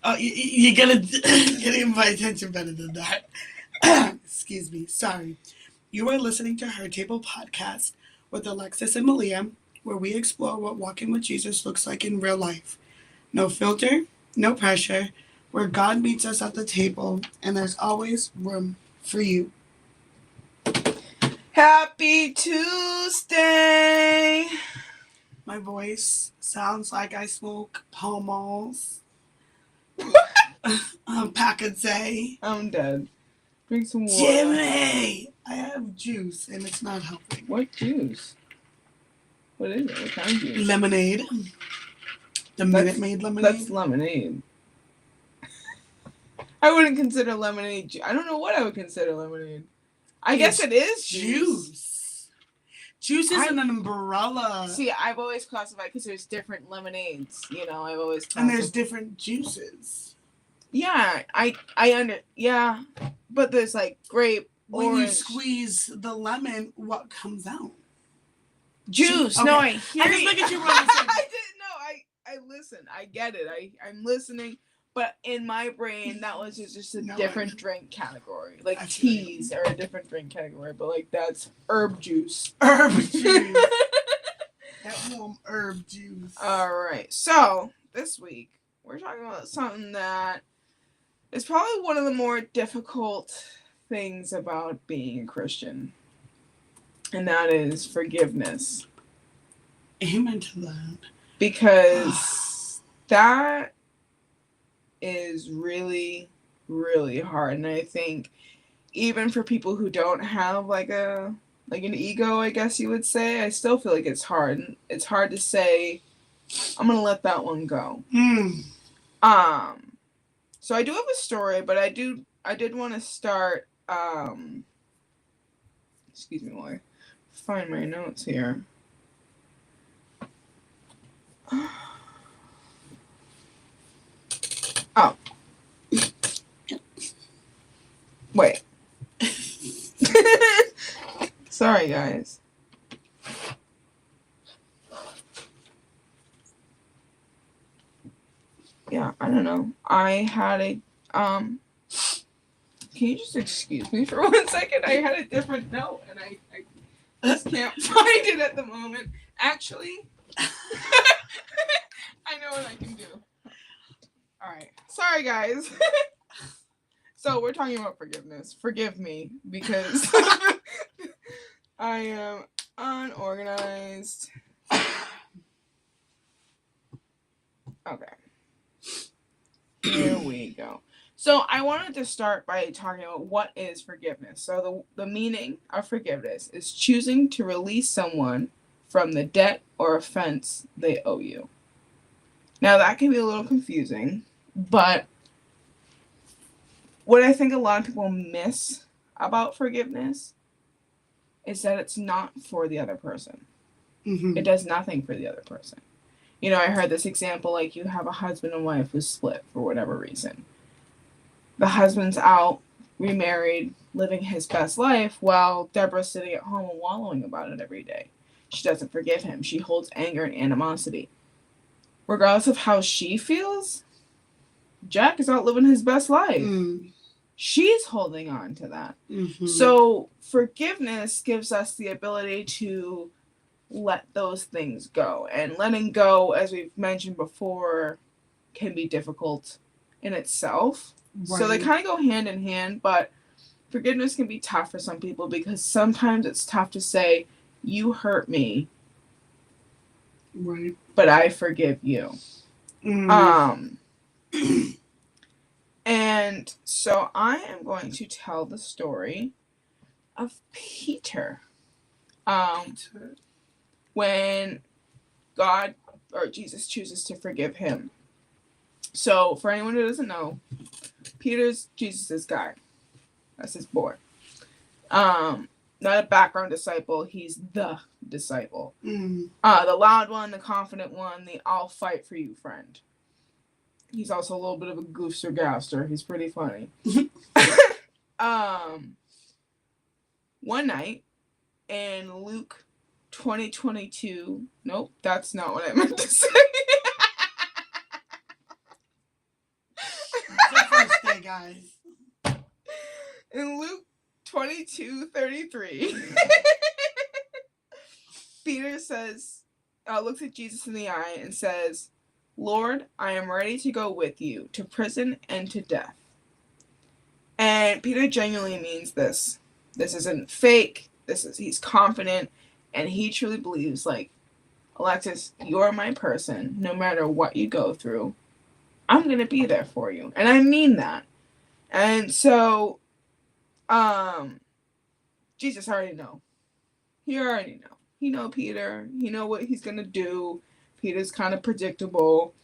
Oh, you're gonna getting my attention better than that. Excuse me. Sorry. You are listening to Her Table Podcast with Alexis and Malia, where we explore what walking with Jesus looks like in real life. No filter, no pressure, where God meets us at the table, and there's always room for you. Happy Tuesday! My voice sounds like I smoke Pall Malls. Unpack a day. I'm dead. Drink some water. Jimmy! I have juice and it's not helping. What juice? What is it? What kind of juice? Lemonade. The Minute Maid lemonade. That's lemonade. I wouldn't consider lemonade I don't know what I would consider lemonade. I guess it is juice. Juice is an umbrella. See, I've always classified because there's different lemonades. You know, I've always and there's different juices. Yeah, yeah, but there's like grape, when orange. you squeeze the lemon, what comes out? Juice. Okay. No, I hear. I just making sure what I'm saying. I didn't know. I listen. I get it. I'm listening. But in my brain, that was just a different drink category. Like teas are a different drink category, but like that's herb juice. Herb juice. That warm herb juice. All right. So this week we're talking about something that is probably one of the more difficult things about being a Christian, and that is forgiveness. Amen to that. Because that is really, really hard. And I think even for people who don't have like an ego, I guess you would say, I still feel like it's hard. And it's hard to say, I'm going to let that one go. So I do have a story, but I did want to start, excuse me while I find my notes here. Oh. Wait. Sorry, guys. Yeah, I don't know. I had a, can you just excuse me for 1 second? I had a different note, and I just can't find it at the moment. Actually, I know what I can do. Alright. Sorry, guys. So, we're talking about forgiveness. Forgive me, because I am unorganized. Okay. Here we go. So, I wanted to start by talking about what is forgiveness. So, the meaning of forgiveness is choosing to release someone from the debt or offense they owe you. Now, that can be a little confusing, but what I think a lot of people miss about forgiveness is that it's not for the other person. Mm-hmm. It does nothing for the other person. You know, I heard this example, like you have a husband and wife who's split for whatever reason. The husband's out, remarried, living his best life, while Deborah's sitting at home and wallowing about it every day. She doesn't forgive him. She holds anger and animosity. Regardless of how she feels, Jack is out living his best life. She's holding on to that. Mm-hmm. So forgiveness gives us the ability to let those things go. And letting go, as we've mentioned before, can be difficult in itself. Right. So they kind of go hand in hand, but forgiveness can be tough for some people because sometimes it's tough to say, you hurt me, right, but I forgive you. And so I am going to tell the story of Peter. When God or Jesus chooses to forgive him. So for anyone who doesn't know, Peter's Jesus' guy. That's his boy. Not a background disciple, he's the disciple. The loud one, the confident one, the I'll fight for you friend. He's also a little bit of a goofster gaster. He's pretty funny. One night in Luke 2022. Nope, that's not what I meant to say. guys. In Luke 22:33, Peter says, looks at Jesus in the eye and says, "Lord, I am ready to go with you to prison and to death." And Peter genuinely means this. This isn't fake. He's confident, and he truly believes, like, Alexis, you're my person. No matter what you go through, I'm gonna be there for you, and I mean that. And so, Jesus already know. He already know. He know Peter. He know what he's gonna do. Peter's kind of predictable,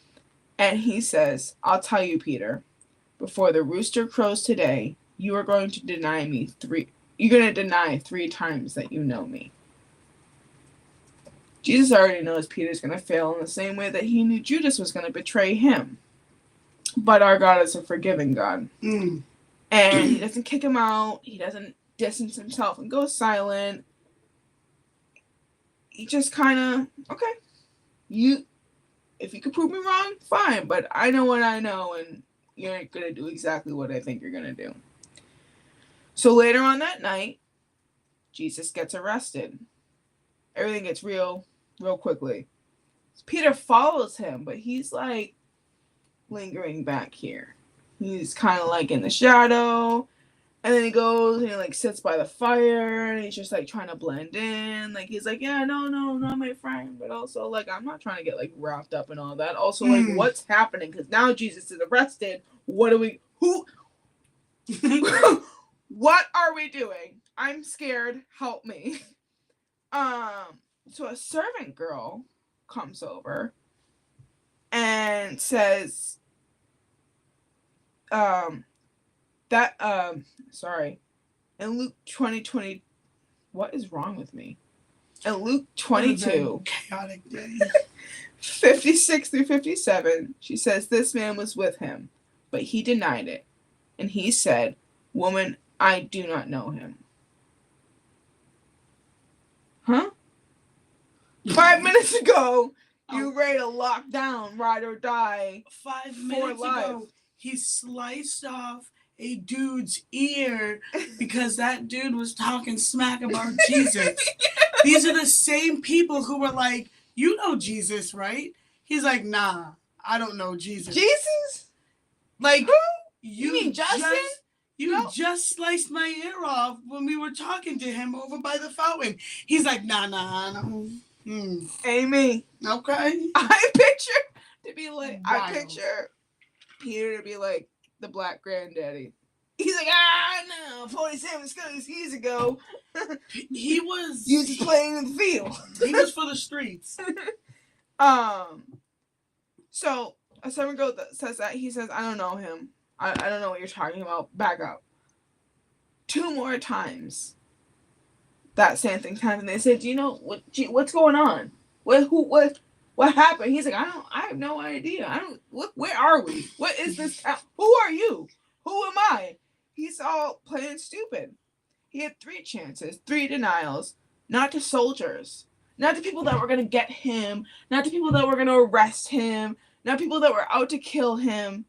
and he says, "I'll tell you, Peter. Before the rooster crows today, you are going to deny me three. You're going to deny 3 times that you know me." Jesus already knows Peter's going to fail in the same way that he knew Judas was going to betray him. But our God is a forgiving God. And he doesn't kick him out. He doesn't distance himself and go silent. He just kind of, okay, if you could prove me wrong, fine. But I know what I know, and you're going to do exactly what I think you're going to do. So later on that night, Jesus gets arrested. Everything gets real quickly. Peter follows him, but he's like lingering back here. He's kind of like in the shadow, and then he goes and he like sits by the fire, and he's just like trying to blend in. Like he's like, yeah, no, not my friend, but also like I'm not trying to get like wrapped up in all that. Also, like what's happening? Because now Jesus is arrested. What do we? Who? What are we doing? I'm scared. Help me. So a servant girl comes over and says, in Luke 20, what is wrong with me? In Luke 22, chaotic day. 56 through 57, she says, "This man was with him, but he denied it. And he said, 'Woman, I do not know him.'" Huh? 5 minutes ago, you ready to lock down, ride or die. 5 minutes ago, he sliced off a dude's ear because that dude was talking smack about Jesus. These are the same people who were like, "You know Jesus, right?" He's like, "Nah, I don't know Jesus." Jesus? Like, who? You mean Justin? Just sliced my ear off when we were talking to him over by the fountain. He's like, nah, no. Amy. Okay. I picture Peter to be like the black granddaddy. He's like, no, 47 years ago. He was just playing in the field. He was for the streets. So a servant girl says that. He says, "I don't know him. I don't know what you're talking about. Back up." 2 more times that same thing happened. They said, "Do you know what's going on? What happened?" He's like, I have no idea. Where are we? What is this? Who are you? Who am I?" He's all playing stupid. He had 3 chances, 3 denials, not to soldiers, not to people that were going to get him, not to people that were going to arrest him, not people that were out to kill him.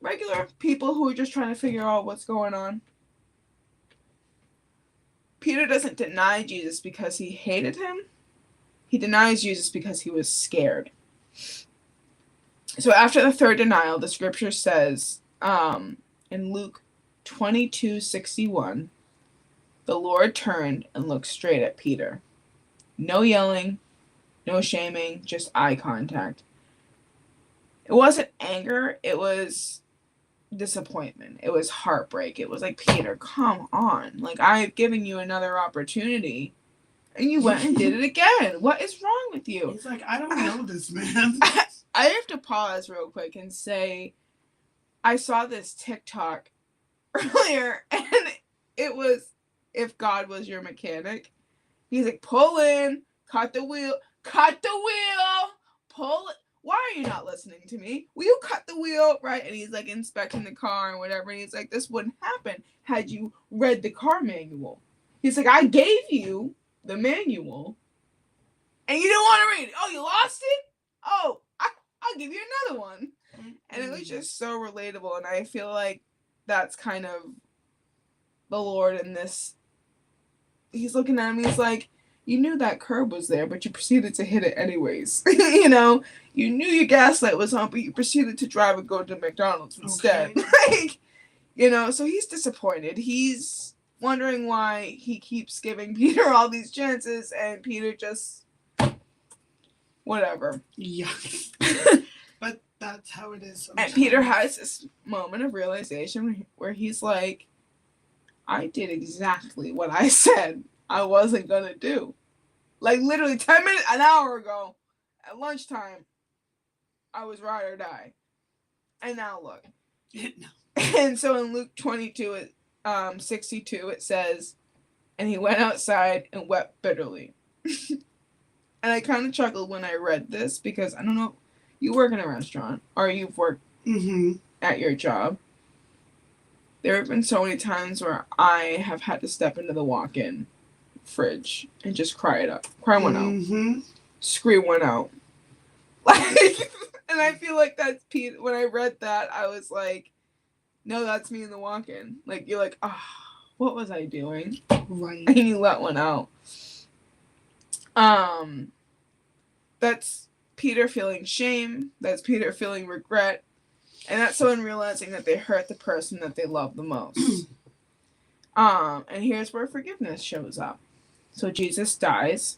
Regular people who were just trying to figure out what's going on. Peter doesn't deny Jesus because he hated him. He denies Jesus because he was scared. So after the 3rd denial, the scripture says, in Luke 22:61, the Lord turned and looked straight at Peter. No yelling, no shaming, just eye contact. It wasn't anger, it was disappointment. It was heartbreak. It was like, Peter, come on. Like, I've given you another opportunity, and you went and did it again. What is wrong with you? He's like, I don't know this man. I have to pause real quick and say, I saw this TikTok earlier, and it was, if God was your mechanic. He's like, pull in, cut the wheel, pull it. Why are you not listening to me? Will you cut the wheel? Right? And he's like inspecting the car and whatever. And he's like, this wouldn't happen had you read the car manual. He's like, I gave you the manual and you didn't want to read it. Oh, you lost it? Oh, I'll give you another one. And it was just so relatable. And I feel like that's kind of the Lord in this. He's looking at him, he's like, you knew that curb was there, but you proceeded to hit it anyways. You know, you knew your gas light was on, but you proceeded to drive and go to McDonald's instead. Okay. Like, you know, so he's disappointed. He's wondering why he keeps giving Peter all these chances, and Peter just, whatever. Yeah. But that's how it is sometimes. And Peter has this moment of realization where he's like, I did exactly what I said I wasn't going to do. Like, literally 10 minutes, an hour ago, at lunchtime, I was ride or die. And now look. No. And so in Luke 22, 62, it says, and he went outside and wept bitterly. And I kind of chuckled when I read this because, I don't know, you work in a restaurant or you've worked at your job. There have been so many times where I have had to step into the walk-in fridge and just cry one out. Scream one out. Like, and I feel like that's Pete. When I read that, I was like, no, that's me in the walk-in. Like, you're like, what was I doing? Right. And you let one out. That's Peter feeling shame. That's Peter feeling regret. And that's someone realizing that they hurt the person that they love the most. And here's where forgiveness shows up. So Jesus dies.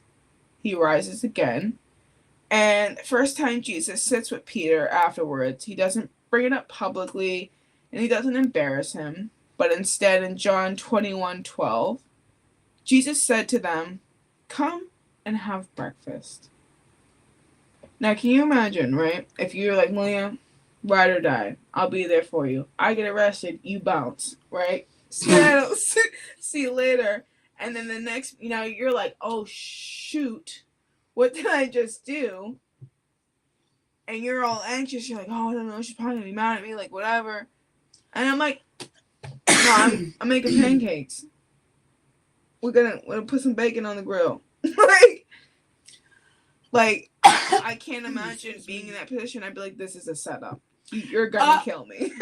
He rises again. And the first time Jesus sits with Peter afterwards, he doesn't bring it up publicly and he doesn't embarrass him. But instead, in John 21:12, Jesus said to them, come and have breakfast. Now, can you imagine, right? If you're like, Malia, ride or die, I'll be there for you. I get arrested, you bounce, right? See you later. And then the next, you're like, oh, shoot. What did I just do? And you're all anxious. You're like, oh, I don't know. She's probably going to be mad at me, like, whatever. And I'm like, no, I'm making pancakes. We're gonna put some bacon on the grill. like, I can't imagine being in that position. I'd be like, this is a setup. You're gonna kill me.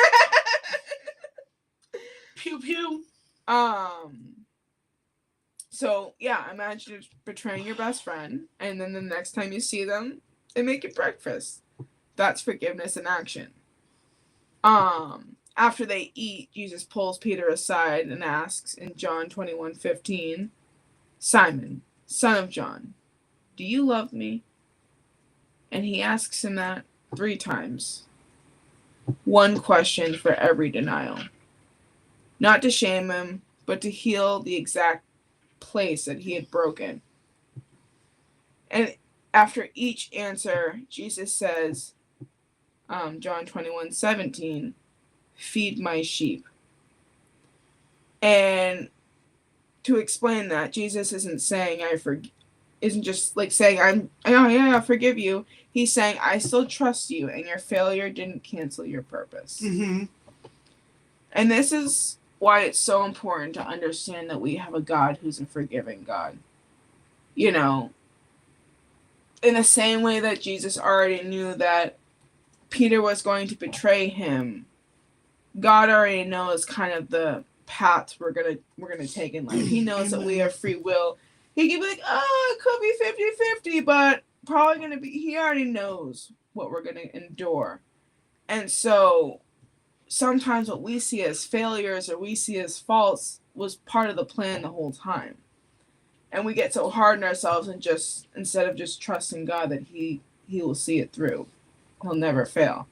Pew pew. So yeah, imagine betraying your best friend, and then the next time you see them, they make you breakfast. That's forgiveness in action. After they eat, Jesus pulls Peter aside and asks in John 21:15, Simon, son of John, do you love me? And he asks him that 3 times. One question for every denial. Not to shame him, but to heal the exact place that he had broken. And after each answer, Jesus says, John 21:17, feed my sheep. And to explain that, Jesus isn't saying isn't just like saying I forgive you. He's saying I still trust you, and your failure didn't cancel your purpose. And this is why it's so important to understand that we have a God who's a forgiving God. In the same way that Jesus already knew that Peter was going to betray him, God already knows kind of the paths we're gonna take in life. He knows that we have free will. He could be like, it could be 50-50, but probably gonna be. He already knows what we're gonna endure, and so sometimes what we see as failures or we see as faults was part of the plan the whole time, and we get so hard on ourselves and just instead of just trusting God that He will see it through. He'll never fail.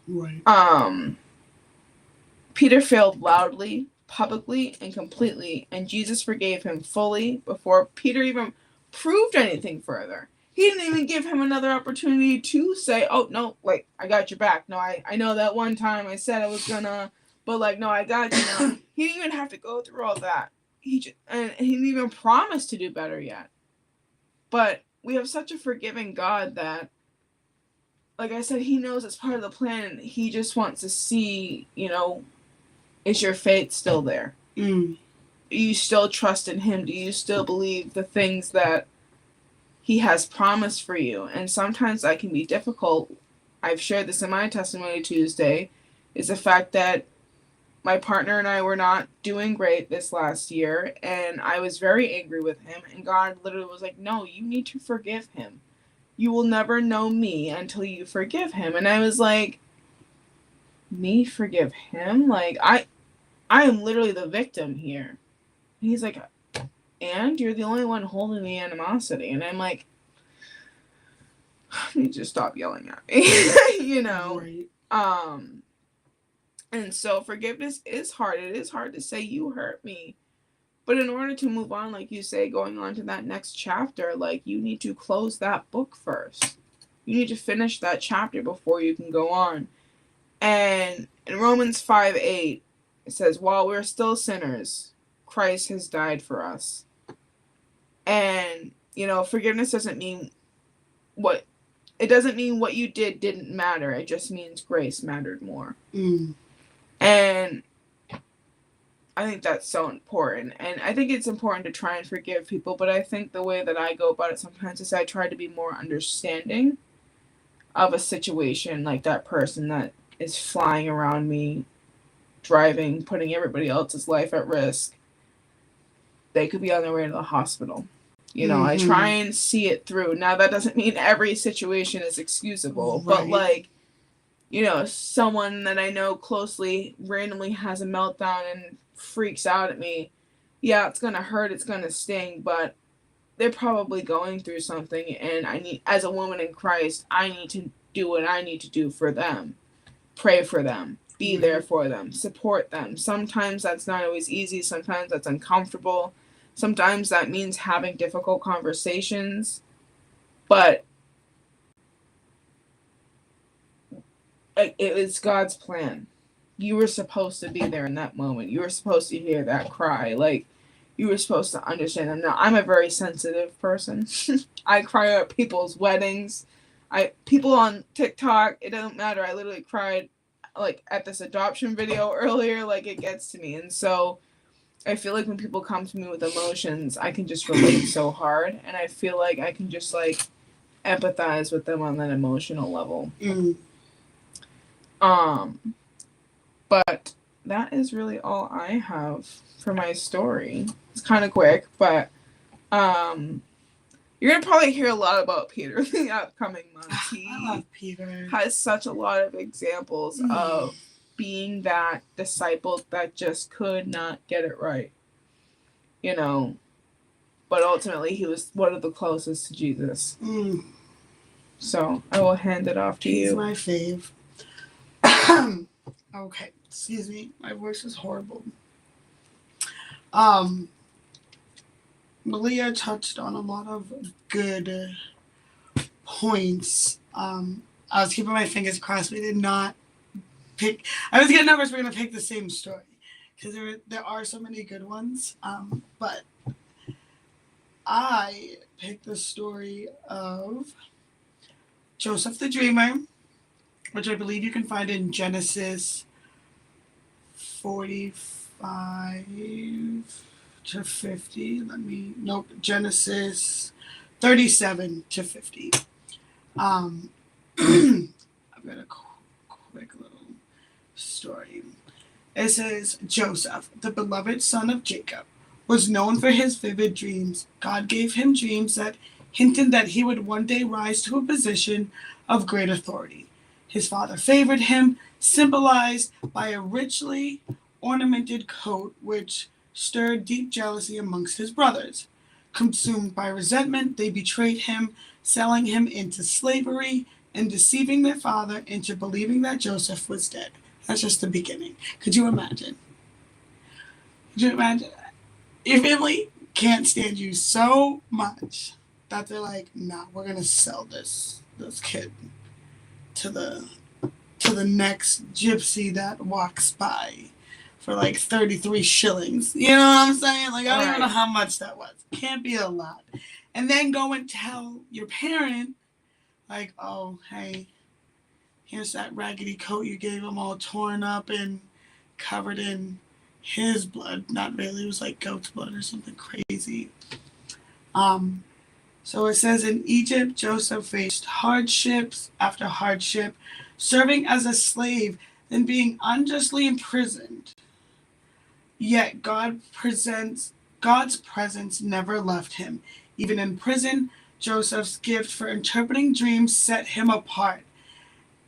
Right. Peter failed loudly, publicly, and completely, and Jesus forgave him fully before Peter even proved anything further. He didn't even give him another opportunity to say, oh, no, like, I got your back. No, I know that one time I said I was gonna, but, like, no, I got you now. He didn't even have to go through all that. And he didn't even promise to do better yet. But we have such a forgiving God that, like I said, he knows it's part of the plan, and he just wants to see, is your faith still there? Do you still trust in him? Do you still believe the things that he has promised for you? And sometimes that can be difficult. I've shared this in my testimony Tuesday, is the fact that my partner and I were not doing great this last year, and I was very angry with him, and God literally was like, no, you need to forgive him. You will never know me until you forgive him. And I was like, me forgive him? Like, I am literally the victim here. And he's like, and you're the only one holding the animosity. And I'm like, you just stop yelling at me. You know? Right. And so forgiveness is hard. It is hard to say you hurt me. But in order to move on, like you say, going on to that next chapter, like, you need to close that book first. You need to finish that chapter before you can go on. And in Romans 5:8, it says, while we're still sinners, Christ has died for us. And, you know, forgiveness doesn't mean what you did didn't matter. It just means grace mattered more. And I think that's so important. And I think it's important to try and forgive people, but I think the way that I go about it sometimes is I try to be more understanding of a situation, like that person that is flying around me, driving, putting everybody else's life at risk. They could be on their way to the hospital. You know, I try and see it through. Now, that doesn't mean every situation is excusable, but like, you know, someone that I know closely randomly has a meltdown and freaks out at me. Yeah, it's going to hurt, it's going to sting, but they're probably going through something, and I need, as a woman in Christ, I need to do what I need to do for them. Pray for them. Be there for them. Support them. Sometimes that's not always easy. Sometimes that's uncomfortable. Sometimes that means having difficult conversations. But it was God's plan. You were supposed to be there in that moment. You were supposed to hear that cry. Like, you were supposed to understand them. Now, I'm a very sensitive person. I cry at people's weddings. People on TikTok, it doesn't matter. I literally cried, like, at this adoption video earlier. Like, it gets to me. And so I feel like when people come to me with emotions, I can just relate so hard. And I feel like I can just, like, empathize with them on that emotional level. But that is really all I have for my story. It's kind of quick, but you're gonna probably hear a lot about Peter in the upcoming months. He I love Peter. has such a lot of examples of being that disciple that just could not get it right, you know. But ultimately, he was one of the closest to Jesus. So I will hand it off to you. He's my fave. Okay, excuse me, my voice is horrible. Malia touched on a lot of good points. I was keeping my fingers crossed. We did not pick. I was getting nervous we're gonna pick the same story because there are so many good ones. But I picked the story of Joseph the Dreamer, which I believe you can find in Genesis 45 to 50. Genesis 37 to 50. I've got a quick little story. It says, Joseph, the beloved son of Jacob, was known for his vivid dreams. God gave him dreams that hinted that he would one day rise to a position of great authority. His father favored him, symbolized by a richly ornamented coat which stirred deep jealousy amongst his brothers. Consumed by resentment, they betrayed him, selling him into slavery and deceiving their father into believing that Joseph was dead. That's just the beginning. Could you imagine? Your family can't stand you so much that they're like, nah, we're gonna sell this kid to the next gypsy that walks by for like 33 shillings. You know what I'm saying? Like, I don't even know how much that was. Can't be a lot. And then go and tell your parent, like, oh, hey, here's that raggedy coat you gave him all torn up and covered in his blood. Not really, it was like goat's blood or something crazy. So it says, in Egypt, Joseph faced hardships after hardship, serving as a slave, then being unjustly imprisoned. Yet God's presence never left him. Even in prison, Joseph's gift for interpreting dreams set him apart.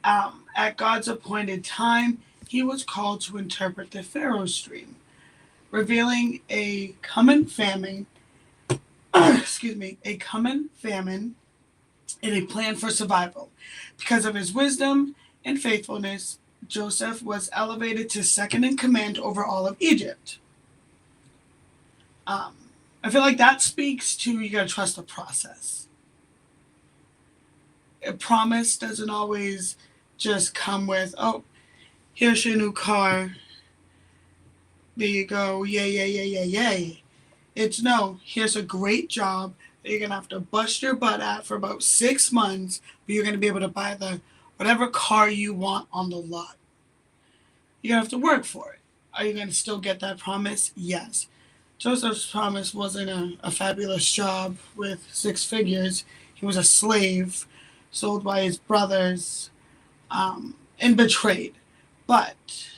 At God's appointed time, he was called to interpret the Pharaoh's dream, revealing a coming famine, a coming famine and a plan for survival. Because of his wisdom and faithfulness, Joseph was elevated to second in command over all of Egypt. I feel like that speaks to you gotta trust the process. A promise doesn't always just come with, oh, here's your new car. There you go. Yay, yay, yay, yay, yay. It's no, here's a great job that you're going to have to bust your butt at for about 6 months, but you're going to be able to buy the whatever car you want on the lot. You're going to have to work for it. Are you going to still get that promise? Yes. Joseph's promise wasn't a fabulous job with 6 figures. He was a slave, sold by his brothers, and betrayed. But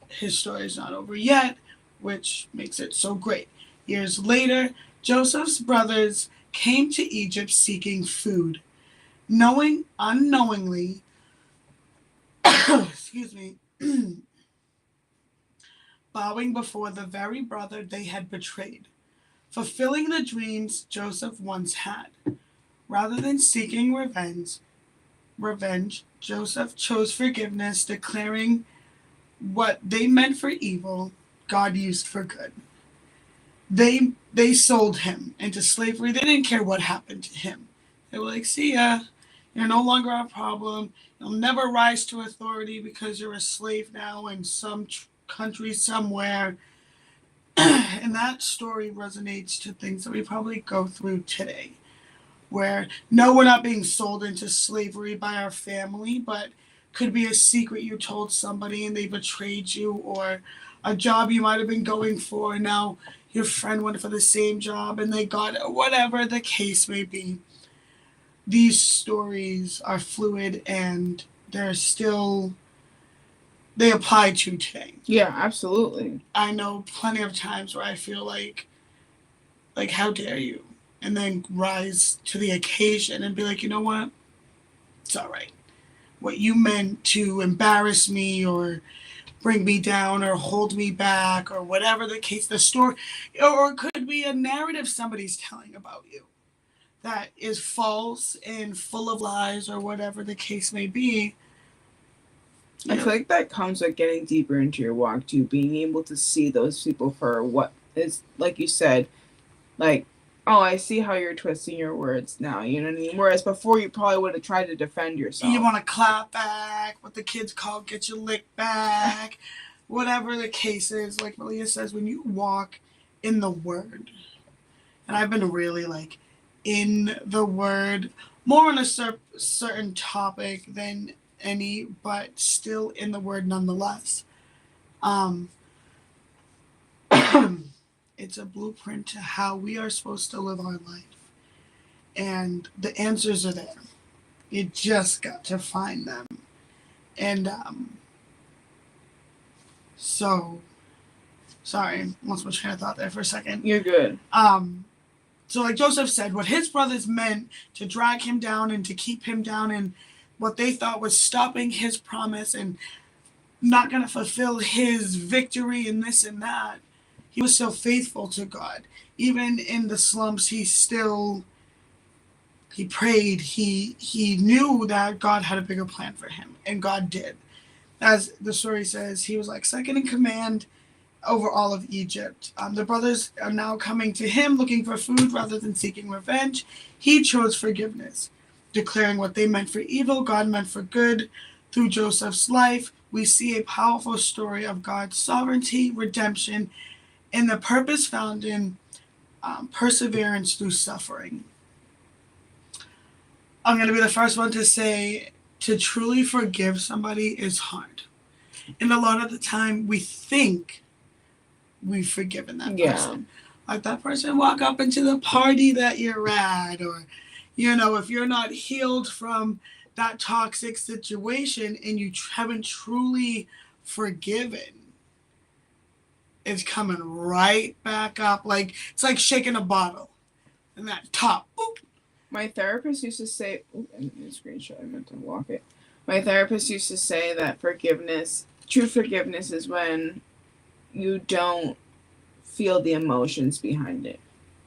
his story is not over yet, which makes it so great. Years later, Joseph's brothers came to Egypt seeking food. Unknowingly, bowing before the very brother they had betrayed, fulfilling the dreams Joseph once had. Rather than seeking revenge, Joseph chose forgiveness, declaring what they meant for evil, God used for good. They sold him into slavery. They didn't care what happened to him. They were like, see ya. You're no longer a problem. You'll never rise to authority because you're a slave now in some country somewhere. And that story resonates to things that we probably go through today. Where, no, we're not being sold into slavery by our family, but could be a secret you told somebody and they betrayed you, or a job you might have been going for and now your friend went for the same job and they got it, whatever the case may be. These stories are fluid and they apply to today. Yeah, absolutely. I know plenty of times where I feel like how dare you? And then rise to the occasion and be like, you know what? It's all right. What you meant to embarrass me or bring me down or hold me back or whatever the case, the story, or it could be a narrative somebody's telling about you that is false and full of lies or whatever the case may be. I feel like that comes with getting deeper into your walk too, being able to see those people for what is, like you said, like, oh, I see how you're twisting your words now, you know what I mean? Whereas before you probably would have tried to defend yourself. You want to clap back, what the kids call get your lick back, whatever the case is. Like Malia says, when you walk in the Word, and I've been really in the Word, more on a certain topic than any, but still in the Word nonetheless. It's a blueprint to how we are supposed to live our life. And the answers are there. You just got to find them. And so, sorry, lost my train of thought there for a second. You're good. So like Joseph said, what his brothers meant to drag him down and to keep him down and what they thought was stopping his promise and not going to fulfill his victory and this and that, he was still faithful to God. Even in the slumps, he prayed. He knew that God had a bigger plan for him, and God did. As the story says, he was like second in command over all of Egypt. The brothers are now coming to him looking for food rather than seeking revenge. He chose forgiveness, declaring what they meant for evil, God meant for good. Through Joseph's life, we see a powerful story of God's sovereignty, redemption, and the purpose found in perseverance through suffering. I'm going to be the first one to say to truly forgive somebody is hard. And a lot of the time we think we've forgiven that person. Like that person walk up into the party that you're at, or, if you're not healed from that toxic situation and you haven't truly forgiven, it's coming right back up. Like, it's like shaking a bottle. And that top, boop. My therapist used to say, I need a screenshot, I meant to walk it. My therapist used to say that true forgiveness is when you don't feel the emotions behind it.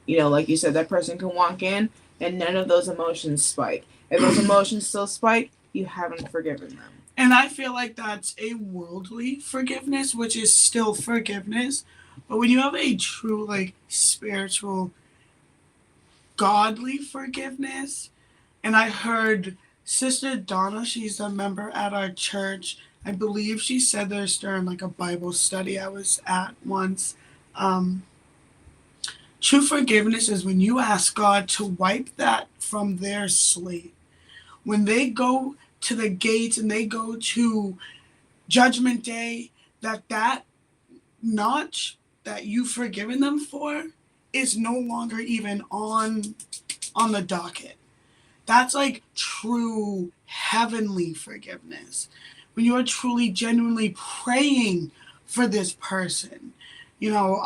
You know, like you said, that person can walk in and none of those emotions spike. If those emotions still spike, you haven't forgiven them. And I feel like that's a worldly forgiveness, which is still forgiveness. But when you have a true, like, spiritual, godly forgiveness, and I heard Sister Donna, she's a member at our church. I believe she said this during like a Bible study I was at once. Um, True forgiveness is when you ask God to wipe that from their slate. When they go to the gates and they go to Judgment Day, that notch that you've forgiven them for is no longer even on the docket. That's like true heavenly forgiveness. When you are truly genuinely praying for this person. You know,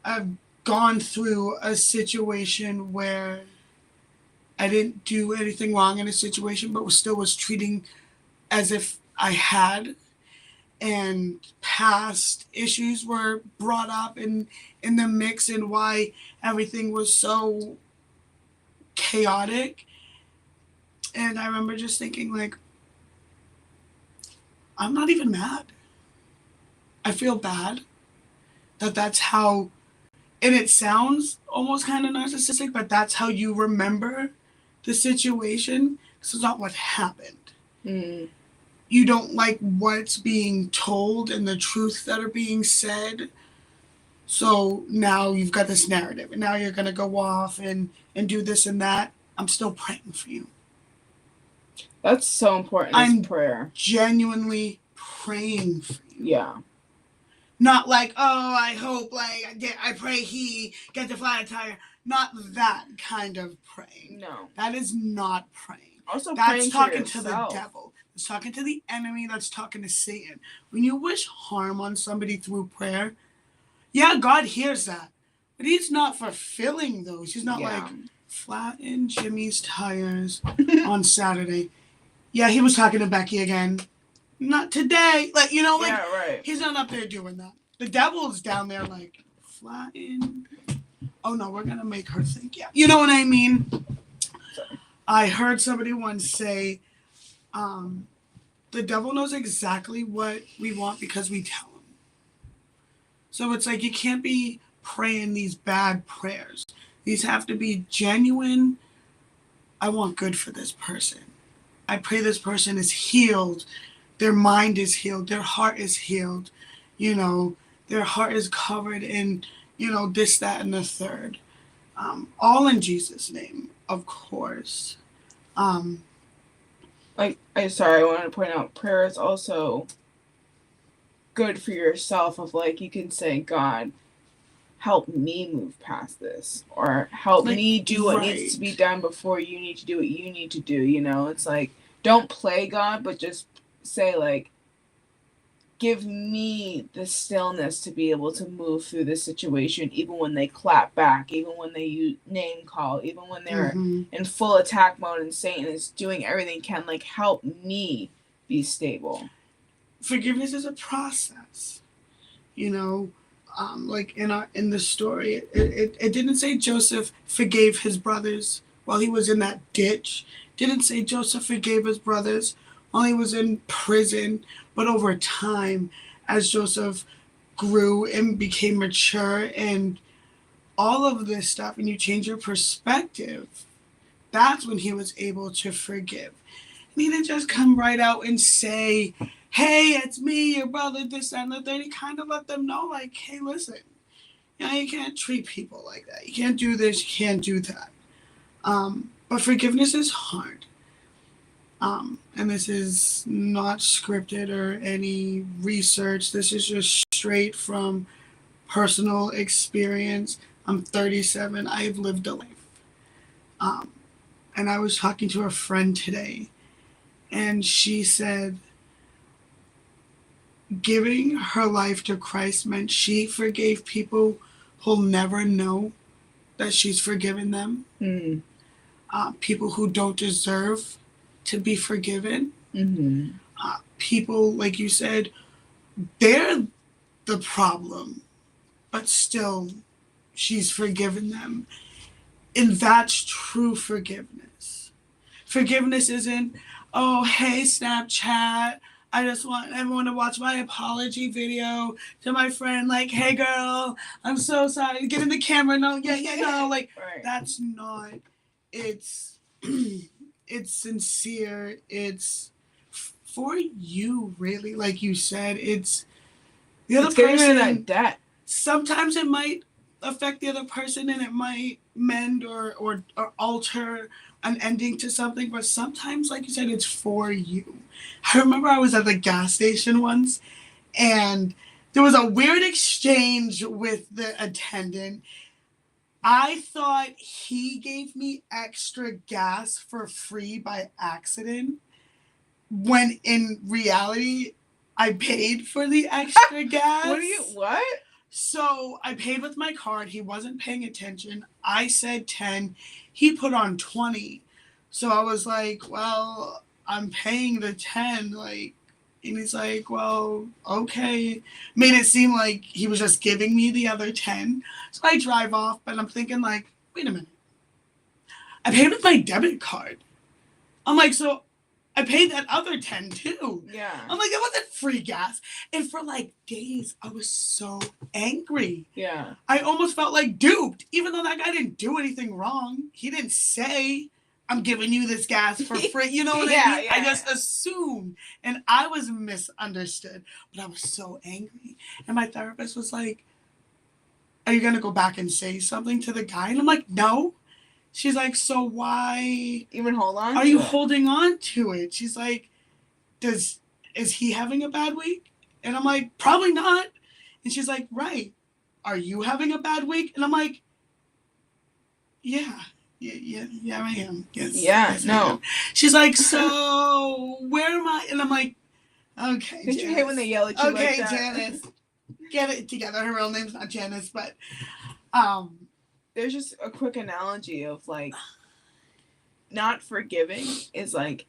I've gone through a situation where I didn't do anything wrong in a situation, but still was treating as if I had. And past issues were brought up in the mix, and why everything was so chaotic. And I remember just thinking, like, I'm not even mad. I feel bad that that's how, and it sounds almost kind of narcissistic, but that's how you remember the situation. This is not what happened. Mm. You don't like what's being told and the truths that are being said. So now you've got this narrative, and now you're going to go off and do this and that. I'm still praying for you. That's so important. I'm prayer. Genuinely praying for you. Yeah. Not like, oh, I hope, like, I pray he gets a flat tire. Not that kind of praying. No. That is not praying. Also, that's talking to the devil. It's talking to the enemy. That's talking to Satan. When you wish harm on somebody through prayer, yeah, God hears that. But he's not fulfilling those. He's not like, flatten Jimmy's tires on Saturday. Yeah, he was talking to Becky again. Not today. Like, you know, like, yeah, right. He's not up there doing that. The devil's down there like, flatten. Oh no, we're going to make her think. Yeah. You know what I mean? Sorry. I heard somebody once say, the devil knows exactly what we want because we tell him. So it's like, you can't be praying these bad prayers. These have to be genuine. I want good for this person. I pray this person is healed. Their mind is healed. Their heart is healed. You know, their heart is covered in, you know, this, that, and the third. All in Jesus' name, of course. I wanted to point out, prayer is also good for yourself. Of like, you can say, God, help me move past this, or help me do what needs to be done before you need to do what you need to do. You know, it's like, don't play God, but just say, like, give me the stillness to be able to move through this situation, even when they clap back, even when they name call, even when they're in full attack mode and Satan is doing everything he can. Like, help me be stable. Forgiveness is a process. You know, like in the story, it didn't say Joseph forgave his brothers while he was in that ditch. It didn't say Joseph forgave his brothers while he was in prison. But over time, as Joseph grew and became mature and all of this stuff, and you change your perspective, that's when he was able to forgive. And he didn't just come right out and say, hey, it's me, your brother, this, that, and the third. He kind of let them know, like, hey, listen, you know, you can't treat people like that. You can't do this, you can't do that. But forgiveness is hard. And this is not scripted or any research. This is just straight from personal experience. I'm 37. I have lived a life. And I was talking to a friend today, and she said, giving her life to Christ meant she forgave people who'll never know that she's forgiven them. Mm. People who don't deserve to be forgiven. Mm-hmm. People, like you said, they're the problem, but still, she's forgiven them. And that's true forgiveness. Forgiveness isn't, oh, hey, Snapchat, I just want everyone to watch my apology video to my friend, like, hey, girl, I'm so sorry. Get in the camera. No, yeah, no. Like, right. That's not, it's, it's sincere. It's for you, really. Like you said, it's the other getting person. rid of that debt. Sometimes it might affect the other person and it might mend or alter an ending to something, but sometimes, like you said, it's for you. I remember I was at the gas station once and there was a weird exchange with the attendant. I thought he gave me extra gas for free by accident, when in reality, I paid for the extra gas. What? So I paid with my card. He wasn't paying attention. I said 10. He put on 20. So I was like, well, I'm paying the 10. Like, and he's like, well, okay. Made it seem like he was just giving me the other 10. So I drive off, but I'm thinking, like, wait a minute. I paid with my debit card. I'm like, so I paid that other 10 too. Yeah. I'm like, it wasn't free gas. And for like days, I was so angry. Yeah. I almost felt like duped, even though that guy didn't do anything wrong. He didn't say, I'm giving you this gas for free. You know what I mean? I just assumed. And I was misunderstood. But I was so angry. And my therapist was like, are you going to go back and say something to the guy? And I'm like, no. She's like, so why even hold on? Are you holding on to it? She's like, is he having a bad week? And I'm like, probably not. And she's like, right. Are you having a bad week? And I'm like, yeah, I am. Yes, no. She's like, so where am I? And I'm like, okay. Did you hate when they yell at you like that? Okay, Janice, get it together. Her real name's not Janice, but there's just a quick analogy of like, not forgiving is like,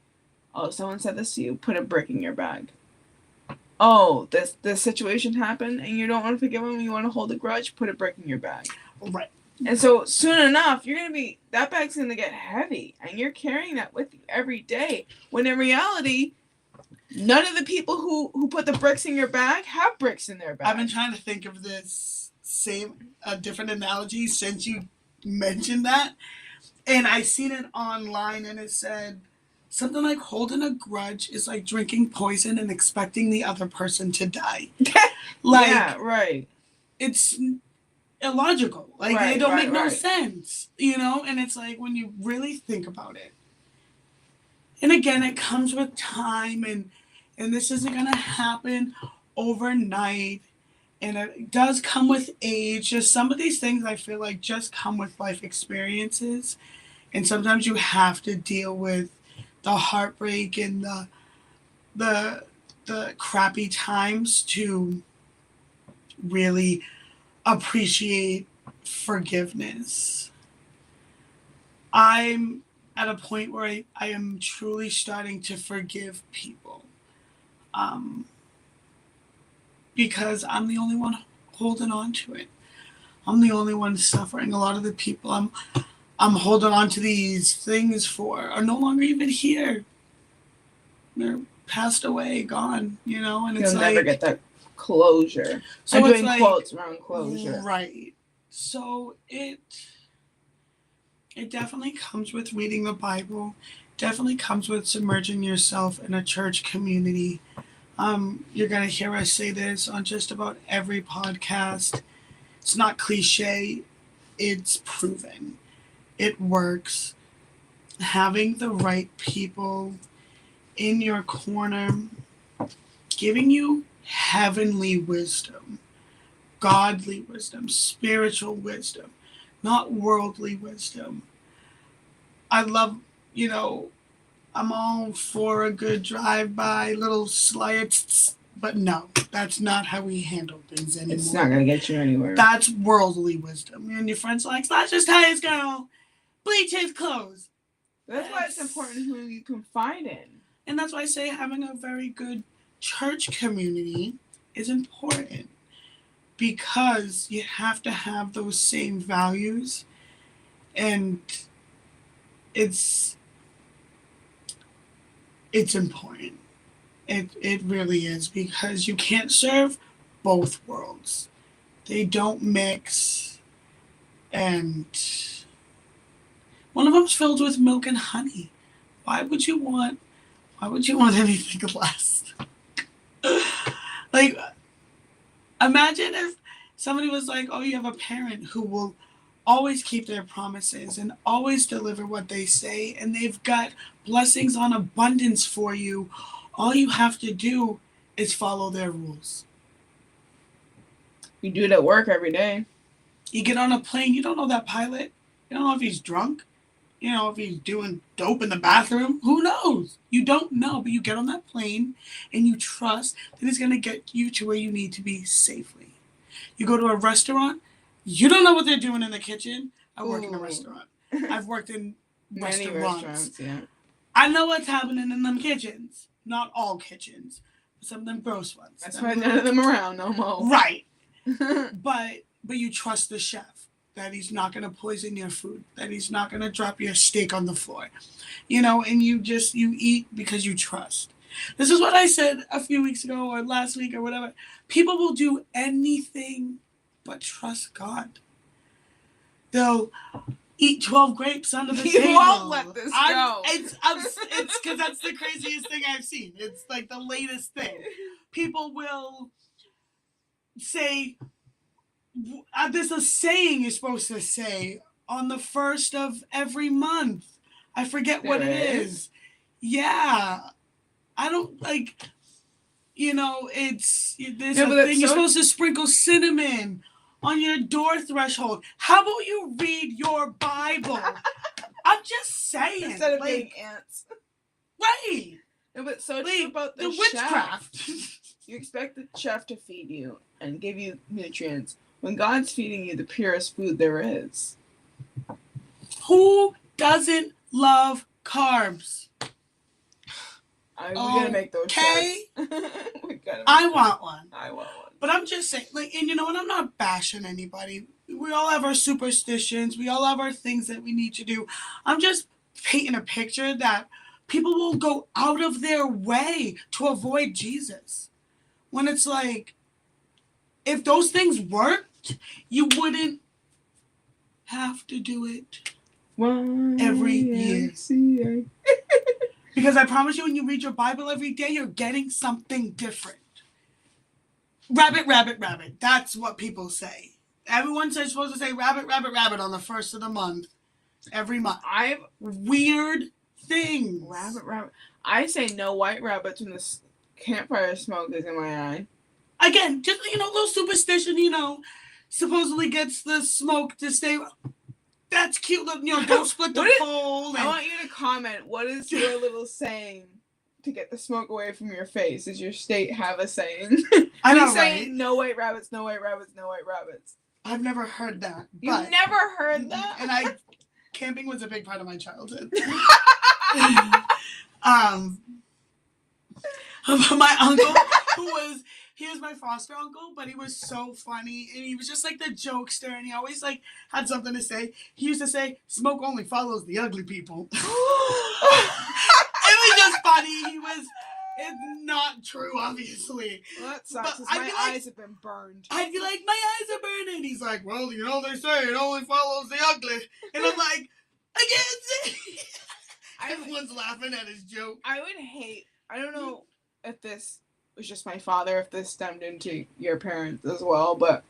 oh, someone said this to you, put a brick in your bag. Oh, this situation happened and you don't want to forgive them, you want to hold a grudge, put a brick in your bag. Right. And so soon enough, that bag's going to get heavy and you're carrying that with you every day. When in reality, none of the people who put the bricks in your bag have bricks in their bag. I've been trying to think of this different analogy since you mentioned that. And I seen it online and it said something like holding a grudge is like drinking poison and expecting the other person to die. Like, yeah, right. It's illogical. Like, they don't make no sense, you know? And it's like when you really think about it. And again, it comes with time and this isn't going to happen overnight. And it does come with age. Just some of these things I feel like just come with life experiences. And sometimes you have to deal with the heartbreak and the crappy times to really appreciate forgiveness. I'm at a point where I am truly starting to forgive people. Because I'm the only one holding on to it. I'm the only one suffering. A lot of the people I'm holding on to these things for are no longer even here. They're passed away, gone, you know? And it's You'll like, never get that closure. So I'm doing quotes around closure. Right. So it definitely comes with reading the Bible. Definitely comes with submerging yourself in a church community. You're going to hear us say this on just about every podcast. It's not cliche. It's proven. It works. Having the right people in your corner, giving you heavenly wisdom, godly wisdom, spiritual wisdom, not worldly wisdom. I love, I'm all for a good drive-by, little slight But no, that's not how we handle things anymore. It's not going to get you anywhere. That's worldly wisdom. And your friend's like, let's just tie his girl, bleach his clothes. That's why it's important who you confide in. And that's why I say having a very good church community is important. Because you have to have those same values. And it's important. It really is, because you can't serve both worlds. They don't mix, and one of them's filled with milk and honey. Why would you want anything less? Like, imagine if somebody was like, oh, you have a parent who will always keep their promises and always deliver what they say, and they've got blessings on abundance for you. All you have to do is follow their rules. You do it at work every day. You get on a plane, you don't know that pilot. You don't know if he's drunk. You know, if he's doing dope in the bathroom. Who knows? You don't know, but you get on that plane and you trust that he's going to get you to where you need to be safely. You go to a restaurant, you don't know what they're doing in the kitchen. I work in a restaurant. I've worked in Many restaurants, yeah. I know what's happening in them kitchens. Not all kitchens, but some of them gross ones. That's why none of them around no more. Right. But you trust the chef that he's not going to poison your food, that he's not going to drop your steak on the floor. You know, and you eat because you trust. This is what I said a few weeks ago or last week or whatever. People will do anything but trust God. They'll eat 12 grapes under the table. You won't let this go. It's because that's the craziest thing I've seen. It's like the latest thing. People will say, there's a saying you're supposed to say on the 1st of every month. I forget what it is. Yeah. I don't like, there's a thing you're supposed to sprinkle cinnamon on your door threshold. How about you read your Bible? I'm just saying. Instead of being ants. Right. No, but so true about the witchcraft. You expect the chef to feed you and give you nutrients when God's feeding you the purest food there is. Who doesn't love carbs? We gotta make those shirts. I want one. I want one. But I'm just saying, and you know what? I'm not bashing anybody. We all have our superstitions. We all have our things that we need to do. I'm just painting a picture that people will go out of their way to avoid Jesus. When it's like, if those things worked, you wouldn't have to do it every year. Because I promise you, when you read your Bible every day, you're getting something different. Rabbit, rabbit, rabbit. That's what people say. Everyone's supposed to say rabbit, rabbit, rabbit on the 1st of the month. Every month. Weird things. Rabbit, rabbit. I say no white rabbits when the campfire smoke is in my eye. Again, just, little superstition, supposedly gets the smoke to stay. That's cute. Don't split the pole. I want you to comment. What is your little saying to get the smoke away from your face? Does your state have a saying? I know, saying right? No white rabbits, no white rabbits, no white rabbits. I've never heard that. You've never heard that? And camping was a big part of my childhood. My uncle, he was my foster uncle, but he was so funny, and he was just like the jokester, and he always had something to say. He used to say, "Smoke only follows the ugly people." It was just funny. It's not true, obviously. Well, that sucks, because my eyes have been burned. I'd be like, my eyes are burning. He's like, well, they say it only follows the ugly. And I'm like, I can't say. Everyone's laughing at his joke. I don't know if this was just my father, if this stemmed into your parents as well, but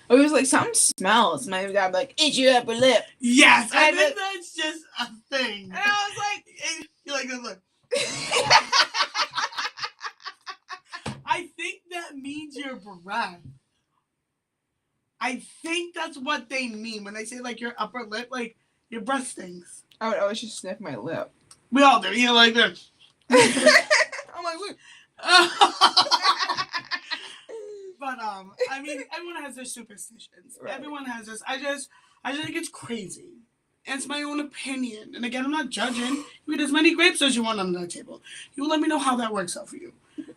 it was like, something smells. My dad would be like, eat your upper lip. Yes, I think that's just a thing. And I was like, you're like, look. I think that means your breath. I think that's what they mean when they say your upper lip, your breath stinks. I would always just sniff my lip. We all do. Like this. I'm like, look. But I mean, everyone has their superstitions. Right. Everyone has this. I just think it's crazy. And it's my own opinion. And again, I'm not judging. You eat as many grapes as you want on the table. You let me know how that works out for you.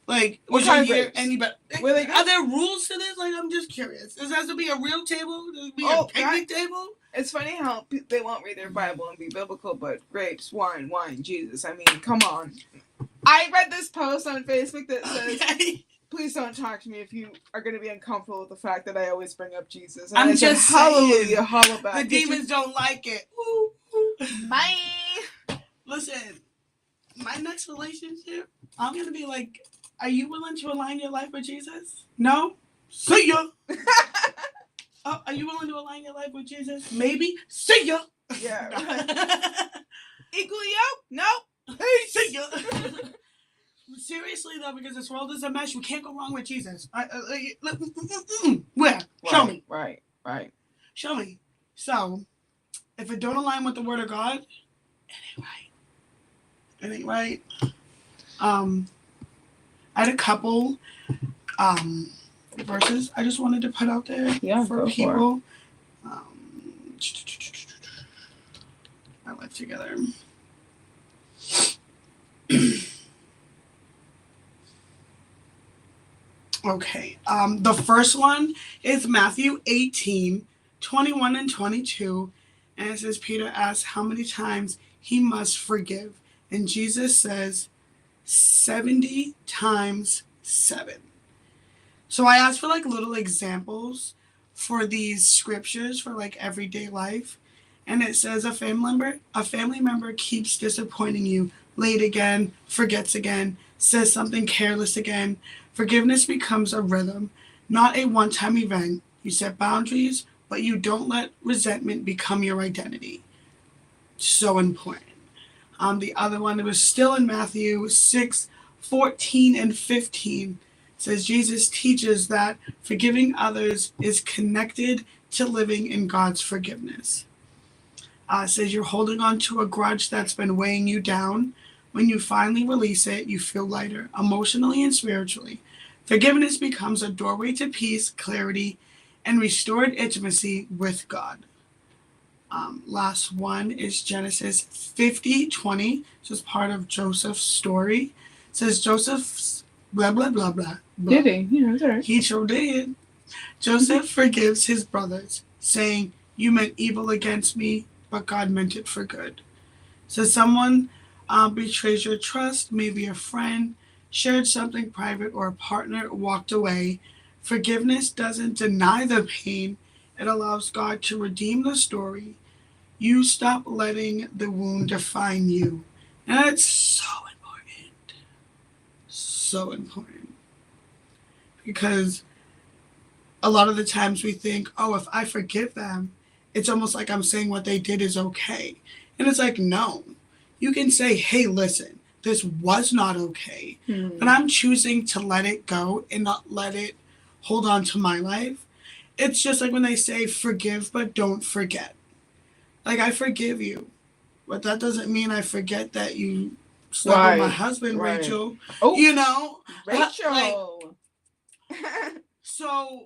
Like, what was kind your of year grapes? any better? Are there rules to this? Like, I'm just curious. Does it have to be a real table? Does it be a picnic table? It's funny how they won't read their Bible and be biblical, but grapes, wine, Jesus. I mean, come on. I read this post on Facebook that says, please don't talk to me if you are going to be uncomfortable with the fact that I always bring up Jesus. And I'm just saying. Hallelujah. The demons don't like it. Bye. Listen, my next relationship, I'm going to be like, are you willing to align your life with Jesus? No? See ya. Oh, are you willing to align your life with Jesus? Maybe. See ya. Yeah. Equal yo? Nope. Hey, see ya. Seriously though, because this world is a mess, you can't go wrong with Jesus. Where? Show me. Right. Show me. So, if it don't align with the Word of God, it ain't right. I had a couple verses I just wanted to put out there for people. I live together. Okay. The first one is Matthew 18:21 and 22. And it says, Peter asks how many times he must forgive. And Jesus says, 70 times 7. So I asked for like little examples for these scriptures for like everyday life. And it says a family member keeps disappointing you, late again, forgets again, says something careless again. Forgiveness becomes a rhythm, not a one-time event. You set boundaries, but you don't let resentment become your identity. So important. The other one, it was still in Matthew 6:14 and 15. It says Jesus teaches that forgiving others is connected to living in God's forgiveness. It says you're holding on to a grudge that's been weighing you down. When you finally release it, you feel lighter, emotionally and spiritually. Forgiveness becomes a doorway to peace, clarity, and restored intimacy with God. Last one is Genesis 50:20. This is part of Joseph's story. It says Joseph's blah, blah, blah, blah. Did he? Yeah, that's right. He sure did. Joseph forgives his brothers, saying, you meant evil against me, but God meant it for good. So someone betrays your trust, maybe a friend, shared something private, or a partner walked away. Forgiveness doesn't deny the pain. It allows God to redeem the story. You stop letting the wound define you. And that's so important. So important. Because a lot of the times we think, oh, if I forgive them, it's almost like I'm saying what they did is okay. And it's like, no. You can say, hey, listen, this was not okay. But I'm choosing to let it go and not let it hold on to my life. It's just like when they say forgive, but don't forget. Like, I forgive you. But that doesn't mean I forget that you slept with my husband, Rachel. Oh, you know? Rachel. So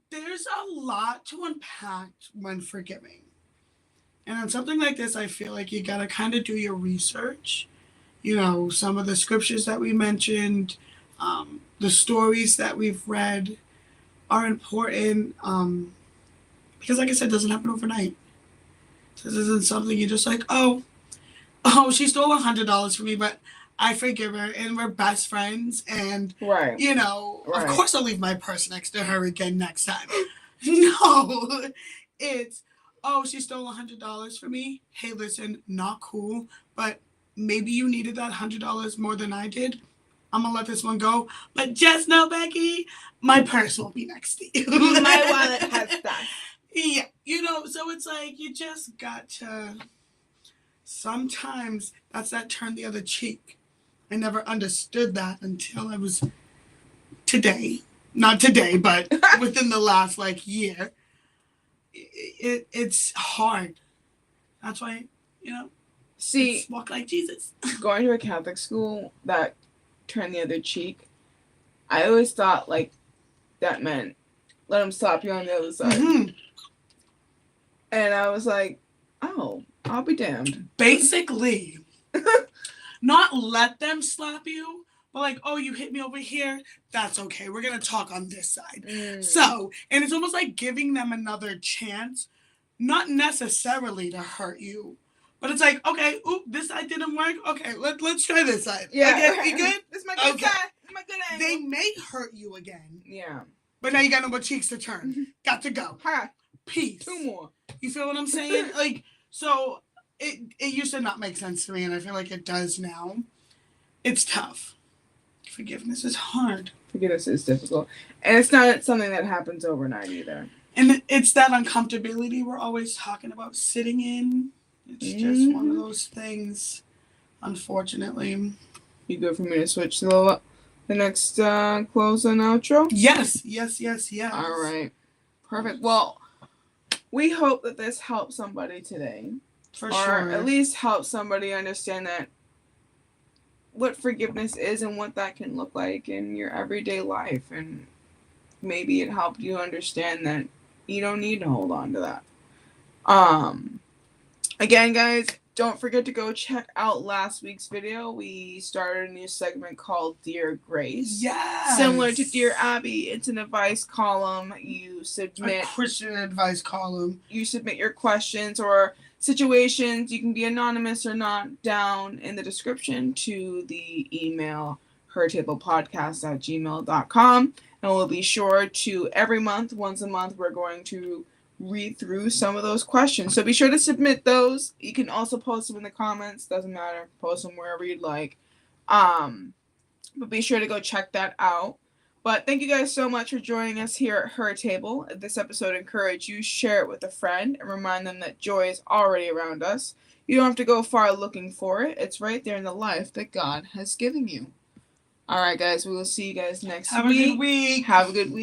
there's a lot to unpack when forgiving. And on something like this, I feel like you got to kind of do your research. You know, some of the scriptures that we mentioned, the stories that we've read are important because, like I said, it doesn't happen overnight. This isn't something you're just like, oh, she stole $100 from me, but I forgive her and we're best friends. And, you know, of course I'll leave my purse next to her again next time. No, it's, oh, she stole $100 from me. Hey, listen, not cool, but maybe you needed that $100 more than I did. I'm going to let this one go. But just know, Becky, my purse won't be next to you. My wallet has stuff. Yeah, you know, so it's like you just got to, sometimes that's that turn the other cheek. I never understood that until I was today. Not today, but within the last, like, year. It's hard. That's why, you know, see, walk like Jesus. Going to a Catholic school, that turn the other cheek, I always thought like that meant let him slap you on the other side. Mm-hmm. And I was like, oh, I'll be damned. Basically, not let them slap you, but like, oh, you hit me over here. That's okay. We're going to talk on this side. So, and it's almost like giving them another chance, not necessarily to hurt you. But it's like, okay, oop, this side didn't work. Okay, let's try this side. Yeah. Okay, you good? This is my good Okay. side. This is my good angle. They may hurt you again. Yeah. But now you got no more cheeks to turn. Got to go. Ha. Peace. 2 more. You feel what I'm saying? Like, so it used to not make sense to me, and I feel like it does now. It's tough. Forgiveness is hard. Forgiveness is difficult. And it's not something that happens overnight either. And it's that uncomfortability we're always talking about sitting in. It's just one of those things, unfortunately. You good for me to switch to the next close and outro? Yes. All right. Perfect. Well, we hope that this helps somebody today. For or sure. At least help somebody understand that what forgiveness is and what that can look like in your everyday life. And maybe it helped you understand that you don't need to hold on to that. Again, guys, don't forget to go check out last week's video. We started a new segment called Dear Grace. Yes. Similar to Dear Abby, it's an advice column. You submit a Christian advice column. You submit your questions or situations. You can be anonymous or not down in the description to the email hertablepodcast@gmail.com. And we'll be sure to every month, once a month, we're going to read through some of those questions. So be sure to submit those. You can also post them in the comments. Doesn't matter. Post them wherever you'd like. But be sure to go check that out. But thank you guys so much for joining us here at Her Table. If this episode encouraged you, share it with a friend and remind them that joy is already around us. You don't have to go far looking for it. It's right there in the life that God has given you. All right, guys. We will see you guys next week. Have a good week. Have a good week.